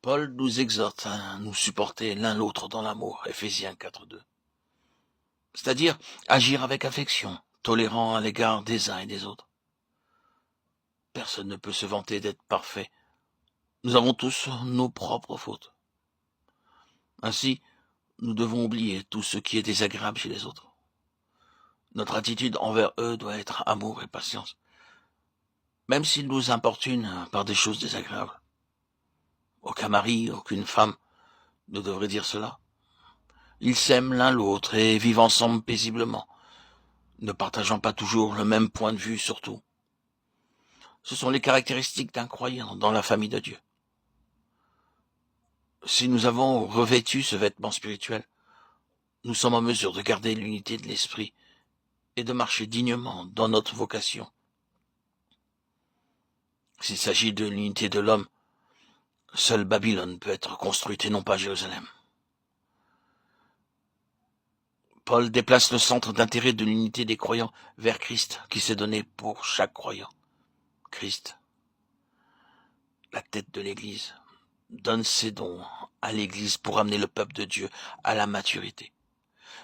Paul nous exhorte à nous supporter l'un l'autre dans l'amour, Éphésiens 4:2. C'est-à-dire agir avec affection, tolérant à l'égard des uns et des autres. Personne ne peut se vanter d'être parfait. Nous avons tous nos propres fautes. Ainsi, nous devons oublier tout ce qui est désagréable chez les autres. Notre attitude envers eux doit être amour et patience, même s'ils nous importunent par des choses désagréables. Aucun mari, aucune femme ne devrait dire cela. Ils s'aiment l'un l'autre et vivent ensemble paisiblement, ne partageant pas toujours le même point de vue sur tout. Ce sont les caractéristiques d'un croyant dans la famille de Dieu. Si nous avons revêtu ce vêtement spirituel, nous sommes en mesure de garder l'unité de l'esprit et de marcher dignement dans notre vocation. S'il s'agit de l'unité de l'homme, seule Babylone peut être construite et non pas Jérusalem. Paul déplace le centre d'intérêt de l'unité des croyants vers Christ, qui s'est donné pour chaque croyant. Christ, la tête de l'Église, donne ses dons à l'Église pour amener le peuple de Dieu à la maturité.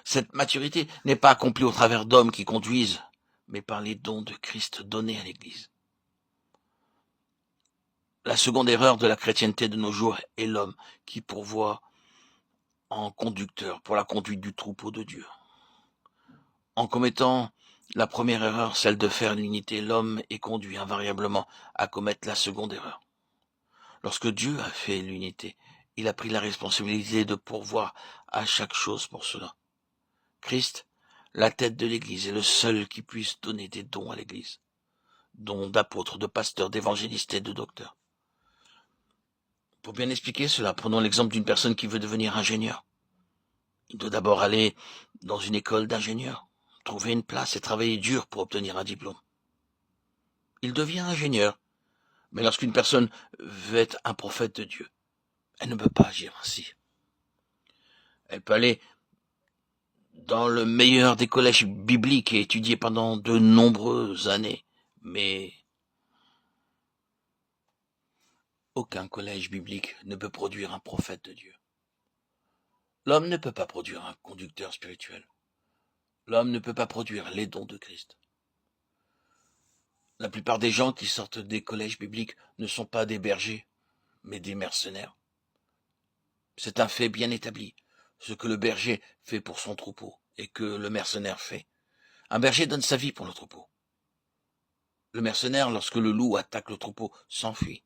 Cette maturité n'est pas accomplie au travers d'hommes qui conduisent, mais par les dons de Christ donnés à l'Église. La seconde erreur de la chrétienté de nos jours est l'homme qui pourvoit en conducteur pour la conduite du troupeau de Dieu. En commettant la première erreur, celle de faire l'unité, l'homme est conduit invariablement à commettre la seconde erreur. Lorsque Dieu a fait l'unité, il a pris la responsabilité de pourvoir à chaque chose pour cela. Christ, la tête de l'Église, est le seul qui puisse donner des dons à l'Église, dons d'apôtres, de pasteurs, d'évangélistes et de docteurs. Pour bien expliquer cela, prenons l'exemple d'une personne qui veut devenir ingénieur. Il doit d'abord aller dans une école d'ingénieur, trouver une place et travailler dur pour obtenir un diplôme. Il devient ingénieur, mais lorsqu'une personne veut être un prophète de Dieu, elle ne peut pas agir ainsi. Elle peut aller dans le meilleur des collèges bibliques et étudier pendant de nombreuses années, mais aucun collège biblique ne peut produire un prophète de Dieu. L'homme ne peut pas produire un conducteur spirituel. L'homme ne peut pas produire les dons de Christ. La plupart des gens qui sortent des collèges bibliques ne sont pas des bergers, mais des mercenaires. C'est un fait bien établi, ce que le berger fait pour son troupeau et que le mercenaire fait. Un berger donne sa vie pour le troupeau. Le mercenaire, lorsque le loup attaque le troupeau, s'enfuit.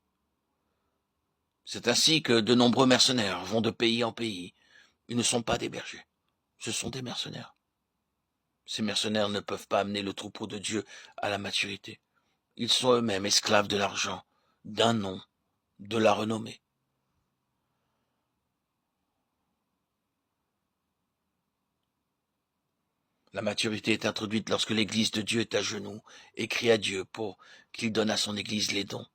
C'est ainsi que de nombreux mercenaires vont de pays en pays. Ils ne sont pas des bergers, ce sont des mercenaires. Ces mercenaires ne peuvent pas amener le troupeau de Dieu à la maturité. Ils sont eux-mêmes esclaves de l'argent, d'un nom, de la renommée. La maturité est introduite lorsque l'Église de Dieu est à genoux et crie à Dieu pour qu'il donne à son Église les dons.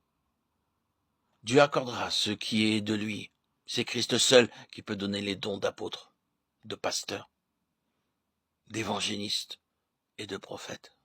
Dieu accordera ce qui est de lui. C'est Christ seul qui peut donner les dons d'apôtres, de pasteurs, d'évangélistes et de prophètes.